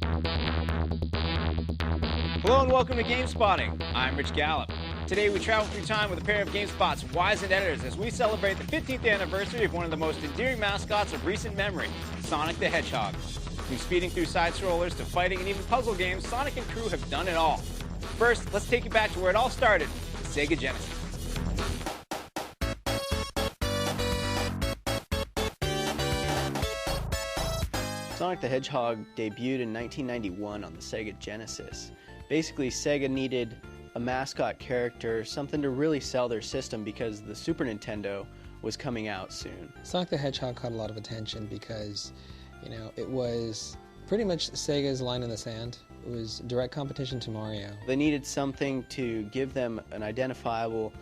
Hello and welcome to GameSpotting. I'm Rich Gallup. Today we travel through time with a pair of GameSpot's wizened editors as we celebrate the 15th anniversary of one of the most endearing mascots of recent memory, Sonic the Hedgehog. From speeding through side-scrollers to fighting and even puzzle games, Sonic and crew have done it all. First, let's take you back to where it all started, the Sega Genesis. Sonic the Hedgehog debuted in 1991 on the Sega Genesis. Basically, Sega needed a mascot character, something to really sell their system because the Super Nintendo was coming out soon. Sonic the Hedgehog caught a lot of attention because, it was pretty much Sega's line in the sand. It was direct competition to Mario. They needed something to give them an identifiable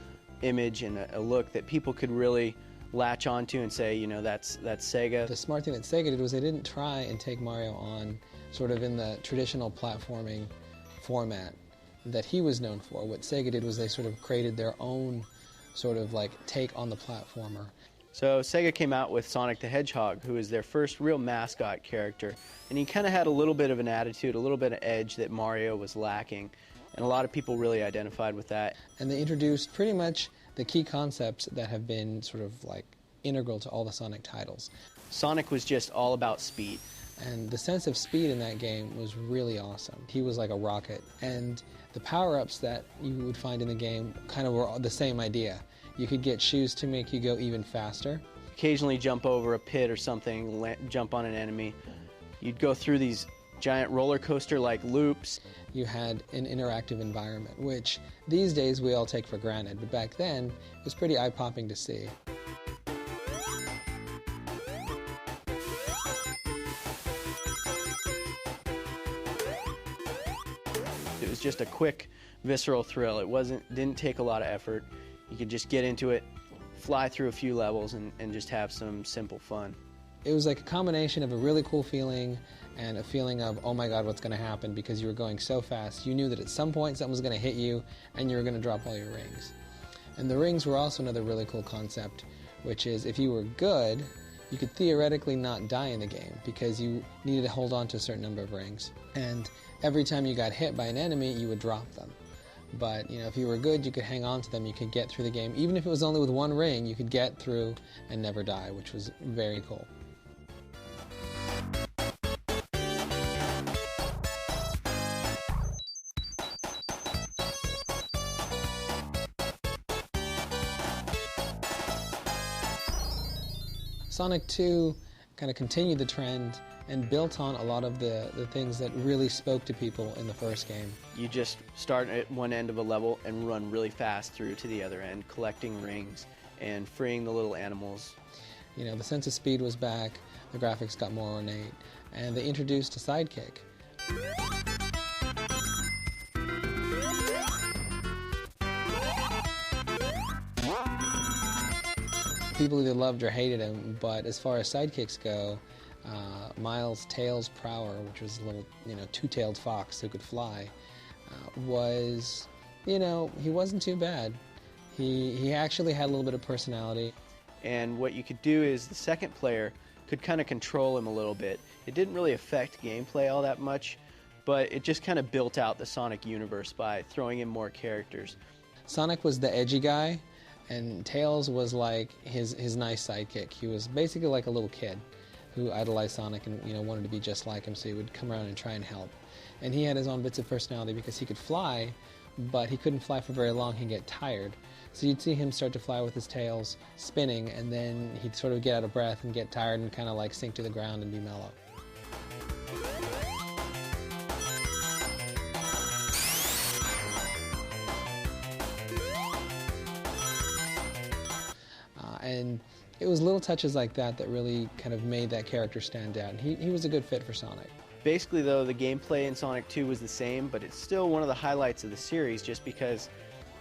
image and a look that people could really latch onto and say, that's Sega. The smart thing that Sega did was they didn't try and take Mario on sort of in the traditional platforming format that he was known for. What Sega did was they sort of created their own sort of like take on the platformer. So Sega came out with Sonic the Hedgehog, who is their first real mascot character, and he kind of had a little bit of an attitude, a little bit of edge that Mario was lacking, and a lot of people really identified with that. And they introduced pretty much the key concepts that have been sort of like integral to all the Sonic titles. Sonic was just all about speed. And the sense of speed in that game was really awesome. He was like a rocket. And the power-ups that you would find in the game kind of were the same idea. You could get shoes to make you go even faster. Occasionally jump over a pit or something, jump on an enemy. You'd go through these giant roller coaster-like loops. You had an interactive environment, which these days we all take for granted, but back then it was pretty eye-popping to see. It was just a quick, visceral thrill. Didn't take a lot of effort. You could just get into it, fly through a few levels, and just have some simple fun. It was like a combination of a really cool feeling and a feeling of, oh my god, what's going to happen, because you were going so fast. You knew that at some point something was going to hit you and you were going to drop all your rings. And the rings were also another really cool concept, which is if you were good, you could theoretically not die in the game because you needed to hold on to a certain number of rings. And every time you got hit by an enemy, you would drop them. But, if you were good, you could hang on to them, you could get through the game. Even if it was only with one ring, you could get through and never die, which was very cool. Sonic 2 kind of continued the trend and built on a lot of the things that really spoke to people in the first game. You just start at one end of a level and run really fast through to the other end, collecting rings and freeing the little animals. The sense of speed was back, the graphics got more ornate, and they introduced a sidekick. People either loved or hated him, but as far as sidekicks go, Miles' Tails Prower, which was a little, two-tailed fox who could fly, was, he wasn't too bad. He actually had a little bit of personality. And what you could do is the second player could kind of control him a little bit. It didn't really affect gameplay all that much, but it just kind of built out the Sonic universe by throwing in more characters. Sonic was the edgy guy, and Tails was like his nice sidekick. He was basically like a little kid who idolized Sonic and wanted to be just like him, so he would come around and try and help. And he had his own bits of personality because he could fly, but he couldn't fly for very long. He'd get tired. So you'd see him start to fly with his tails spinning, and then he'd sort of get out of breath and get tired and kind of like sink to the ground and be mellow. And it was little touches like that that really kind of made that character stand out. And he was a good fit for Sonic. Basically, though, the gameplay in Sonic 2 was the same, but it's still one of the highlights of the series just because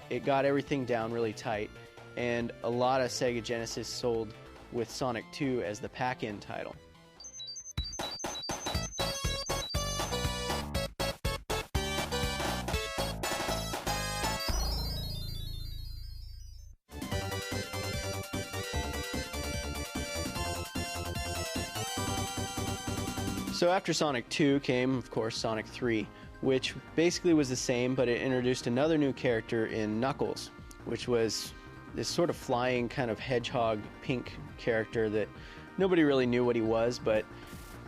it got everything down really tight, and a lot of Sega Genesis sold with Sonic 2 as the pack-in title. So after Sonic 2 came, of course, Sonic 3, which basically was the same, but it introduced another new character in Knuckles, which was this sort of flying kind of hedgehog pink character that nobody really knew what he was, but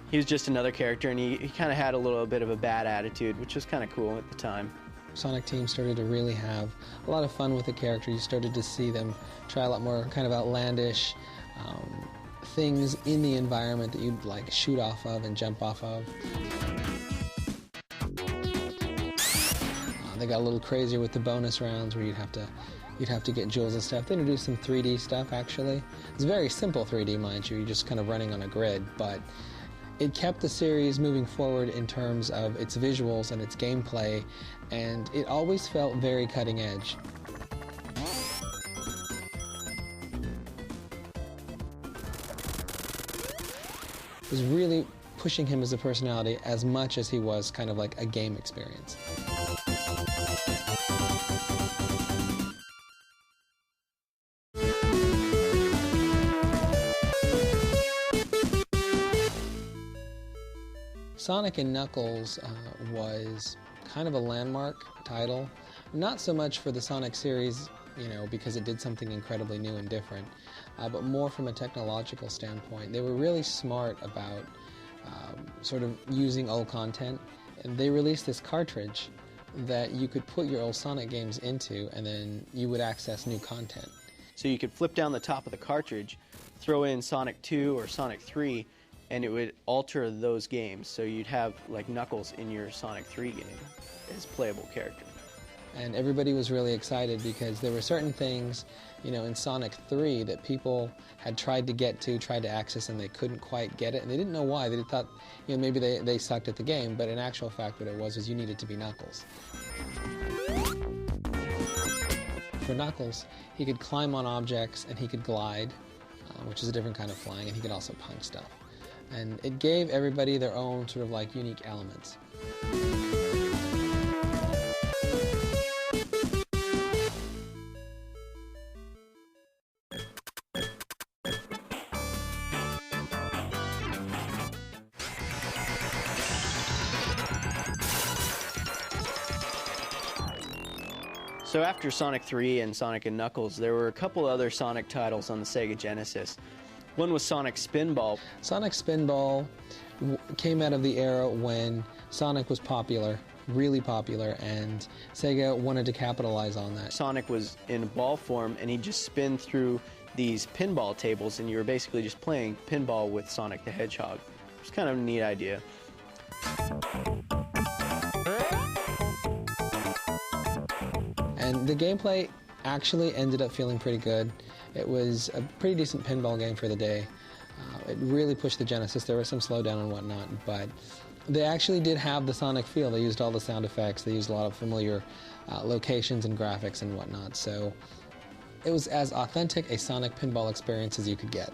he was just another character, and he kind of had a little bit of a bad attitude, which was kind of cool at the time. Sonic Team started to really have a lot of fun with the character. You started to see them try a lot more kind of outlandish things in the environment that you'd like shoot off of and jump off of. They got a little crazier with the bonus rounds where you'd have to get jewels and stuff. They introduced some 3D stuff, actually. It's very simple 3D, mind you. You're just kind of running on a grid, but it kept the series moving forward in terms of its visuals and its gameplay, and it always felt very cutting edge. It was really pushing him as a personality as much as he was kind of like a game experience. Sonic and Knuckles was kind of a landmark title, not so much for the Sonic series, because it did something incredibly new and different, but more from a technological standpoint. They were really smart about sort of using old content, and they released this cartridge that you could put your old Sonic games into, and then you would access new content. So you could flip down the top of the cartridge, throw in Sonic 2 or Sonic 3, and it would alter those games. So you'd have like Knuckles in your Sonic 3 game as playable character. And everybody was really excited because there were certain things, in Sonic 3 that people had tried to access, and they couldn't quite get it, and they didn't know why. They thought, maybe they sucked at the game, but in actual fact what it was you needed to be Knuckles. For Knuckles, he could climb on objects and he could glide, which is a different kind of flying, and he could also punch stuff. And it gave everybody their own sort of like unique elements. So after Sonic 3 and Sonic and Knuckles, there were a couple other Sonic titles on the Sega Genesis. One was Sonic Spinball. Sonic Spinball came out of the era when Sonic was popular, really popular, and Sega wanted to capitalize on that. Sonic was in ball form, and he'd just spin through these pinball tables, and you were basically just playing pinball with Sonic the Hedgehog. It was kind of a neat idea. And the gameplay actually ended up feeling pretty good. It was a pretty decent pinball game for the day. It really pushed the Genesis. There was some slowdown and whatnot, but they actually did have the Sonic feel. They used all the sound effects. They used a lot of familiar locations and graphics and whatnot. So it was as authentic a Sonic pinball experience as you could get.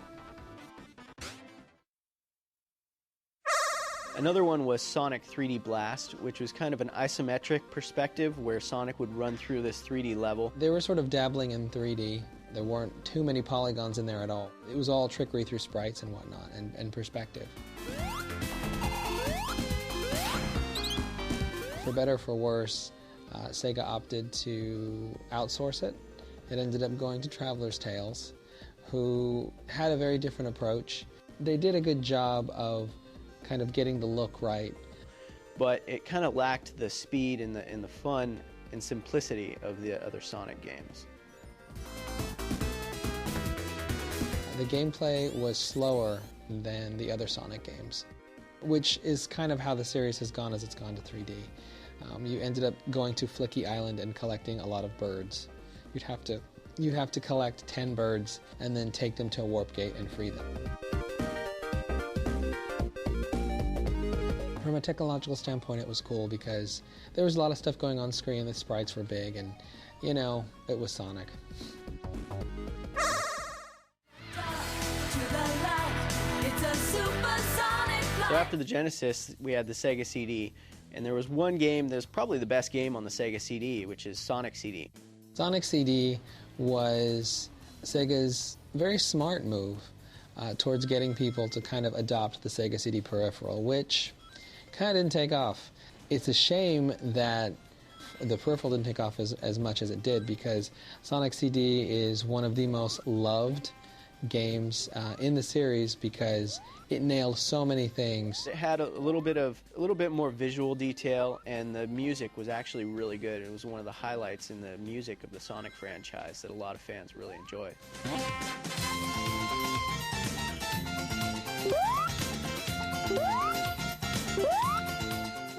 Another one was Sonic 3D Blast, which was kind of an isometric perspective where Sonic would run through this 3D level. They were sort of dabbling in 3D. There weren't too many polygons in there at all. It was all trickery through sprites and whatnot, and perspective. For better or for worse, Sega opted to outsource it. It ended up going to Traveler's Tales, who had a very different approach. They did a good job of kind of getting the look right, but it kind of lacked the speed and the fun and simplicity of the other Sonic games. The gameplay was slower than the other Sonic games, which is kind of how the series has gone as it's gone to 3D. You ended up going to Flicky Island and collecting a lot of birds. You'd have to collect 10 birds and then take them to a warp gate and free them. From a technological standpoint, it was cool because there was a lot of stuff going on screen. The sprites were big, and it was Sonic. So after the Genesis, we had the Sega CD, and there was one game that was probably the best game on the Sega CD, which is Sonic CD. Sonic CD was Sega's very smart move towards getting people to kind of adopt the Sega CD peripheral, which kind of didn't take off. It's a shame that the peripheral didn't take off as much as it did, because Sonic CD is one of the most loved games in the series because it nailed so many things. It had a little bit more visual detail, and the music was actually really good. It was one of the highlights in the music of the Sonic franchise that a lot of fans really enjoy.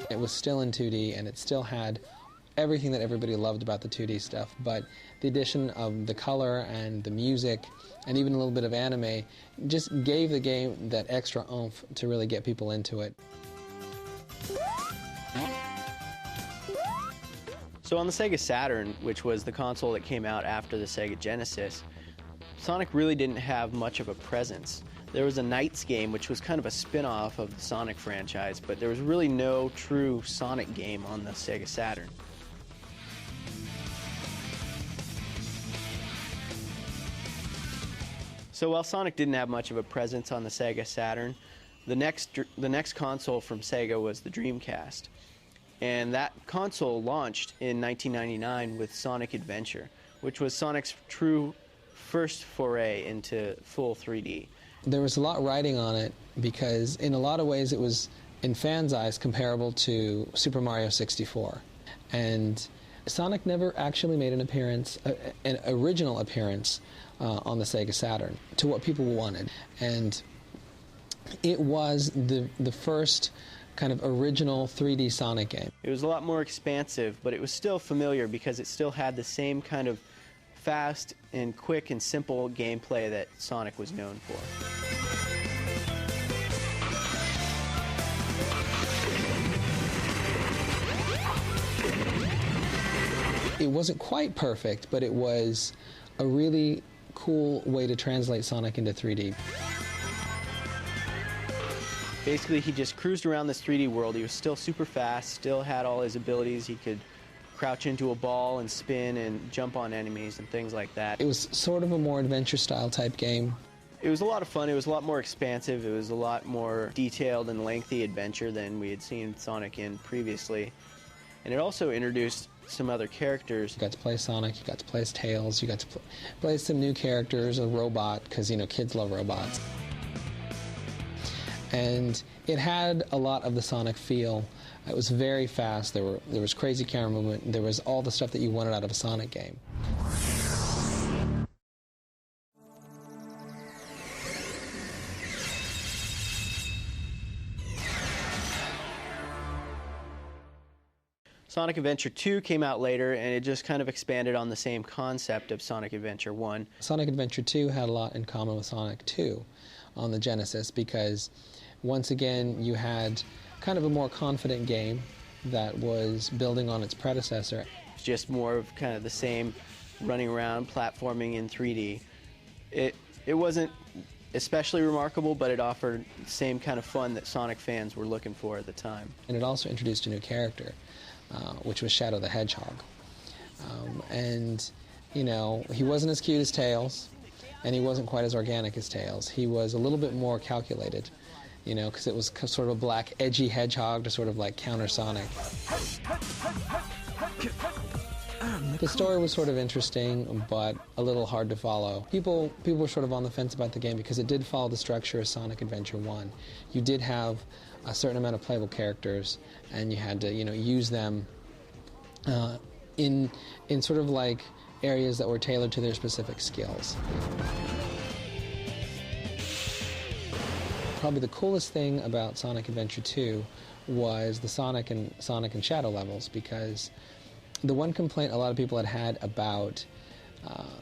It was still in 2D, and it still had everything that everybody loved about the 2D stuff, but the addition of the color and the music and even a little bit of anime just gave the game that extra oomph to really get people into it. So on the Sega Saturn, which was the console that came out after the Sega Genesis, Sonic really didn't have much of a presence. There was a Knights game, which was kind of a spin-off of the Sonic franchise, but there was really no true Sonic game on the Sega Saturn. So while Sonic didn't have much of a presence on the Sega Saturn, the next console from Sega was the Dreamcast. And that console launched in 1999 with Sonic Adventure, which was Sonic's true first foray into full 3D. There was a lot riding on it because in a lot of ways it was, in fans' eyes, comparable to Super Mario 64. And Sonic never actually made an appearance, an original appearance, on the Sega Saturn, to what people wanted. And it was the first kind of original 3D Sonic game. It was a lot more expansive, but it was still familiar because it still had the same kind of fast and quick and simple gameplay that Sonic was known for. It wasn't quite perfect, but it was a really cool way to translate Sonic into 3D. Basically, he just cruised around this 3D world. He was still super fast, still had all his abilities. He could crouch into a ball and spin and jump on enemies and things like that. It was sort of a more adventure-style type game. It was a lot of fun. It was a lot more expansive. It was a lot more detailed and lengthy adventure than we had seen Sonic in previously. And it also introduced some other characters. You got to play Sonic, you got to play as Tails, you got to play some new characters, a robot, because, you know, kids love robots. And it had a lot of the Sonic feel. It was very fast, there was crazy camera movement, there was all the stuff that you wanted out of a Sonic game. Sonic Adventure 2 came out later, and it just kind of expanded on the same concept of Sonic Adventure 1. Sonic Adventure 2 had a lot in common with Sonic 2 on the Genesis because, once again, you had kind of a more confident game that was building on its predecessor. It's just more of kind of the same running around, platforming in 3D. It wasn't especially remarkable, but it offered the same kind of fun that Sonic fans were looking for at the time. And it also introduced a new character, which was Shadow the Hedgehog. And, you know, he wasn't as cute as Tails, and he wasn't quite as organic as Tails. He was a little bit more calculated, you know, because it was sort of a black, edgy hedgehog to sort of like counter Sonic. The story was sort of interesting, but a little hard to follow. People were sort of on the fence about the game because it did follow the structure of Sonic Adventure 1. You did have a certain amount of playable characters, and you had to, you know, use them in sort of like areas that were tailored to their specific skills. Probably the coolest thing about Sonic Adventure 2 was the Sonic and Shadow levels, because the one complaint a lot of people had about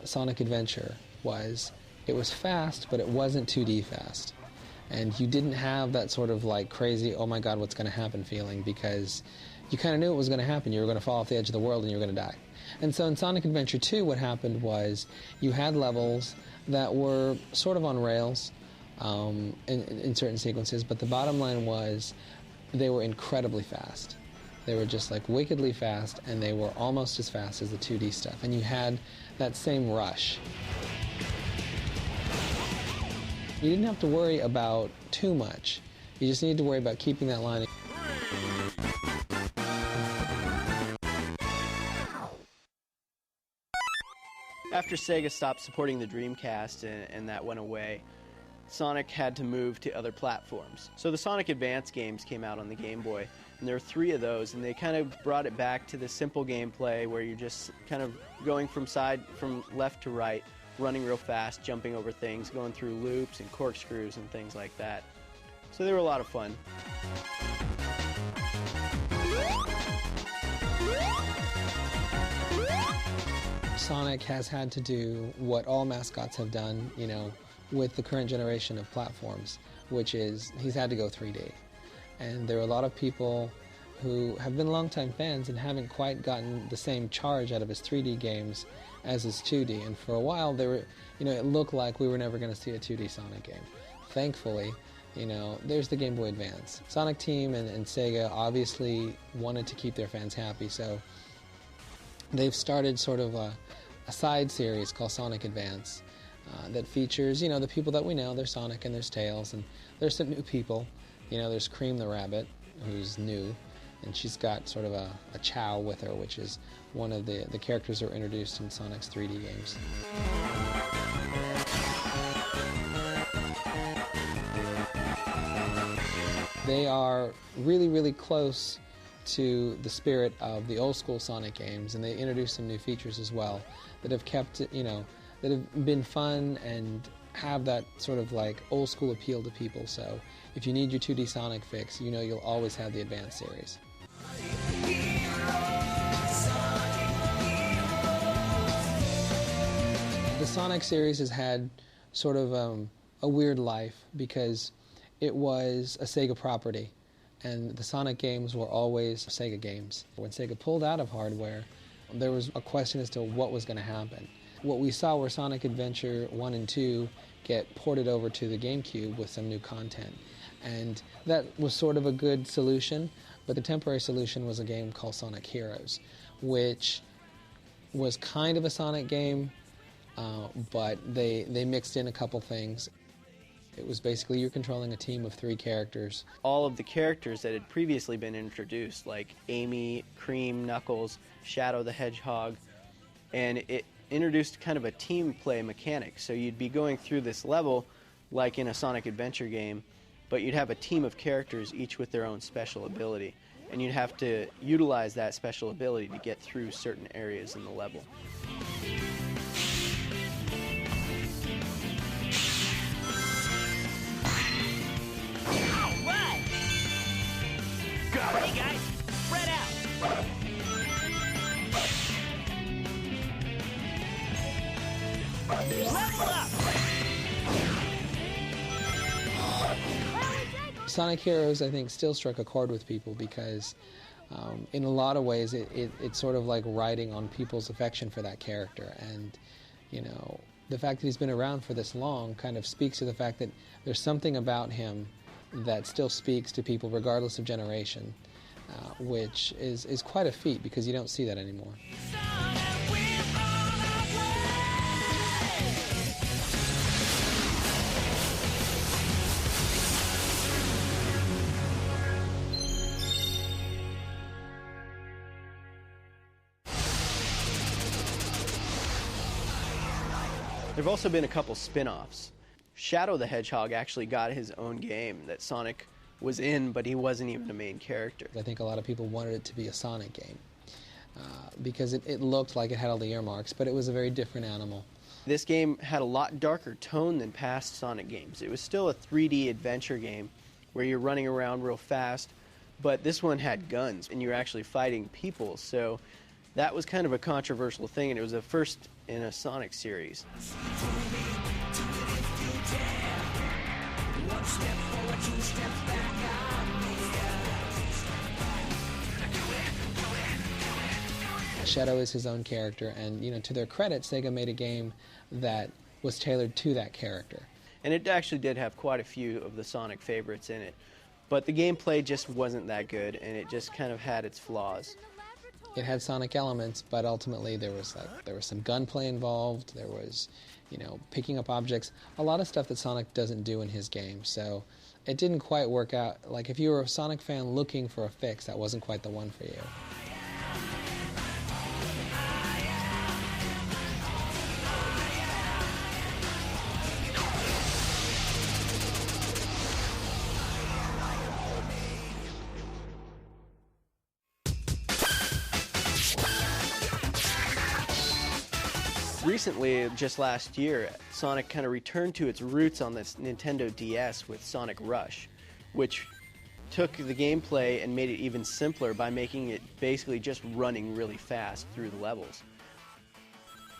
Sonic Adventure was it was fast, but it wasn't 2D fast. And you didn't have that sort of like crazy, oh my god, what's going to happen feeling, because you kind of knew it was going to happen. You were going to fall off the edge of the world and you were going to die. And so in Sonic Adventure 2, what happened was you had levels that were sort of on rails in certain sequences, but the bottom line was they were incredibly fast. They were just like wickedly fast, and they were almost as fast as the 2D stuff. And you had that same rush. You didn't have to worry about too much. You just needed to worry about keeping that line. After Sega stopped supporting the Dreamcast and that went away, Sonic had to move to other platforms. So the Sonic Advance games came out on the Game Boy, and there are 3 of those, and they kind of brought it back to the simple gameplay where you're just kind of going from left to right, running real fast, jumping over things, going through loops and corkscrews and things like that. So they were a lot of fun. Sonic has had to do what all mascots have done, with the current generation of platforms, which is he's had to go 3D. And there are a lot of people who have been longtime fans and haven't quite gotten the same charge out of his 3D games as his 2D. And for a while, it looked like we were never going to see a 2D Sonic game. Thankfully, there's the Game Boy Advance. Sonic Team and Sega obviously wanted to keep their fans happy, so they've started sort of a side series called Sonic Advance that features, the people that we know. There's Sonic and there's Tails, and there's some new people. There's Cream the Rabbit, who's new, and she's got sort of a chow with her, which is one of the characters that were introduced in Sonic's 3D games. They are really, really close to the spirit of the old school Sonic games, and they introduced some new features as well that have kept it, that have been fun and have that sort of like old school appeal to people. So if you need your 2D Sonic fix, you'll always have the Advance series. The Sonic series has had sort of a weird life because it was a Sega property, and the Sonic games were always Sega games. When Sega pulled out of hardware, there was a question as to what was going to happen. What we saw were Sonic Adventure 1 and 2 get ported over to the GameCube with some new content. And that was sort of a good solution, but the temporary solution was a game called Sonic Heroes, which was kind of a Sonic game, but they mixed in a couple things. It was basically you're controlling a team of 3 characters. All of the characters that had previously been introduced, like Amy, Cream, Knuckles, Shadow the Hedgehog, and it introduced kind of a team play mechanic. So you'd be going through this level like in a Sonic Adventure game, but you'd have a team of characters, each with their own special ability, and you'd have to utilize that special ability to get through certain areas in the level. Hey guys, spread out! Level up! Sonic Heroes, I think, still struck a chord with people because in a lot of ways it's sort of like riding on people's affection for that character. And, the fact that he's been around for this long kind of speaks to the fact that there's something about him that still speaks to people regardless of generation, which is quite a feat because you don't see that anymore. There have also been a couple spin-offs. Shadow the Hedgehog actually got his own game that Sonic was in, but he wasn't even a main character. I think a lot of people wanted it to be a Sonic game because it looked like it had all the earmarks, but it was a very different animal. This game had a lot darker tone than past Sonic games. It was still a 3D adventure game where you're running around real fast, but this one had guns, and you're actually fighting people, so that was kind of a controversial thing, and it was a first in a Sonic series. Shadow is his own character, and to their credit, Sega made a game that was tailored to that character. And it actually did have quite a few of the Sonic favorites in it, but the gameplay just wasn't that good, and it just kind of had its flaws. It had Sonic elements, but ultimately there was some gunplay involved. There was, picking up objects, a lot of stuff that Sonic doesn't do in his game. So it didn't quite work out. Like if you were a Sonic fan looking for a fix, that wasn't quite the one for you. Recently, just last year, Sonic kind of returned to its roots on this Nintendo DS with Sonic Rush, which took the gameplay and made it even simpler by making it basically just running really fast through the levels.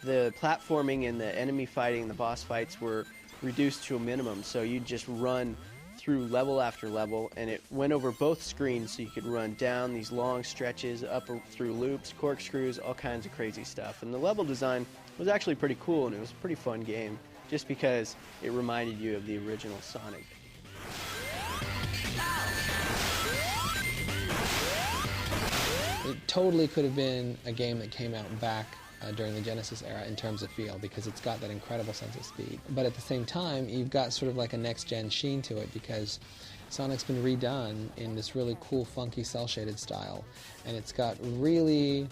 The platforming and the enemy fighting, the boss fights were reduced to a minimum, so you'd just run through level after level, and it went over both screens, so you could run down these long stretches, up through loops, corkscrews, all kinds of crazy stuff. And the level design was actually pretty cool, and it was a pretty fun game, just because it reminded you of the original Sonic. It totally could have been a game that came out back during the Genesis era in terms of feel, because it's got that incredible sense of speed. But at the same time, you've got sort of like a next-gen sheen to it, because Sonic's been redone in this really cool, funky, cel-shaded style, and it's got really,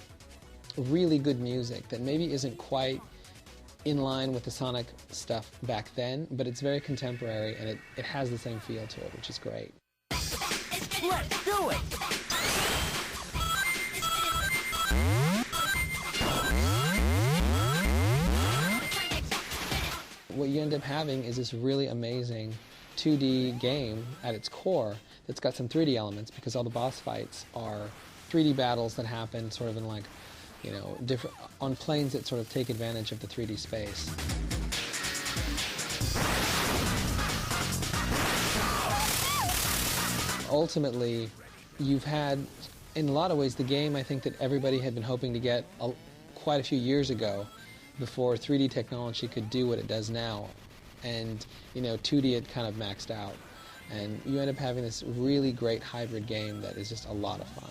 really good music that maybe isn't quite in line with the Sonic stuff back then, but it's very contemporary, and it has the same feel to it, which is great. Let's do it! What you end up having is this really amazing 2D game at its core that's got some 3D elements, because all the boss fights are 3D battles that happen sort of in like, different on planes that sort of take advantage of the 3D space. Ultimately, you've had, in a lot of ways, the game I think that everybody had been hoping to get quite a few years ago, before 3D technology could do what it does now. And 2D had kind of maxed out, and you end up having this really great hybrid game that is just a lot of fun.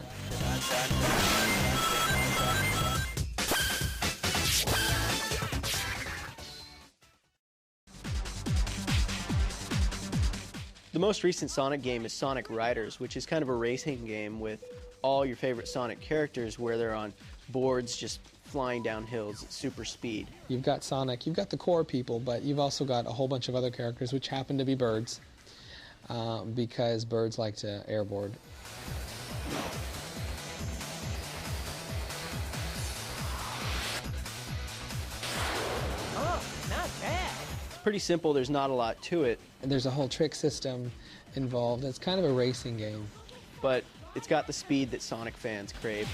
The most recent Sonic game is Sonic Riders, which is kind of a racing game with all your favorite Sonic characters, where they're on boards just flying down hills at super speed. You've got Sonic, you've got the core people, but you've also got a whole bunch of other characters which happen to be birds, because birds like to airboard. Oh, not bad. It's pretty simple, there's not a lot to it, And there's a whole trick system involved. It's kind of a racing game. but it's got the speed that Sonic fans crave.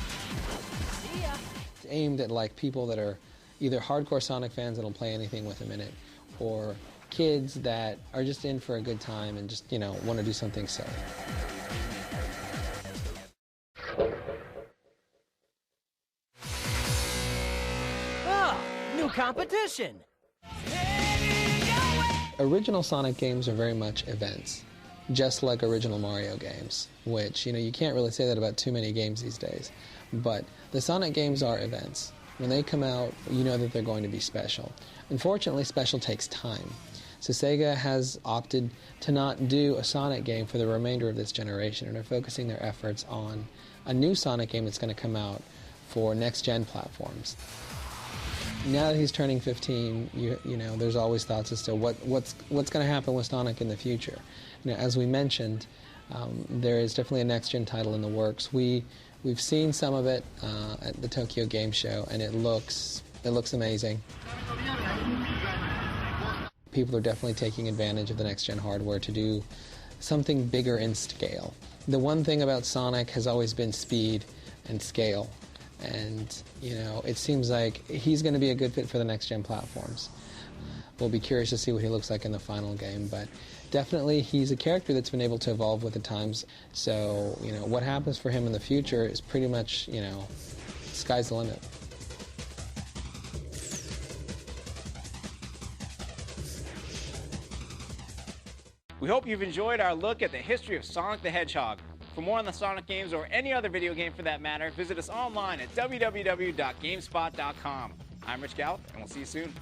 See ya. It's aimed at like people that are either hardcore Sonic fans that'll play anything with him in it, or kids that are just in for a good time and just, want to do something silly. Oh, new competition. Original Sonic games are very much events, just like original Mario games, which, you can't really say that about too many games these days. But the Sonic games are events. When they come out, you know that they're going to be special. Unfortunately, special takes time. So Sega has opted to not do a Sonic game for the remainder of this generation, and are focusing their efforts on a new Sonic game that's going to come out for next-gen platforms. Now that he's turning 15, you know, there's always thoughts as to what's going to happen with Sonic in the future. As we mentioned, there is definitely a next-gen title in the works. We've seen some of it at the Tokyo Game Show, and it looks amazing. People are definitely taking advantage of the next-gen hardware to do something bigger in scale. The one thing about Sonic has always been speed and scale. And, it seems like he's going to be a good fit for the next-gen platforms. We'll be curious to see what he looks like in the final game, but definitely he's a character that's been able to evolve with the times. So, what happens for him in the future is pretty much, sky's the limit. We hope you've enjoyed our look at the history of Sonic the Hedgehog. For more on the Sonic games or any other video game for that matter, visit us online at www.gamespot.com. I'm Rich Gallup, and we'll see you soon.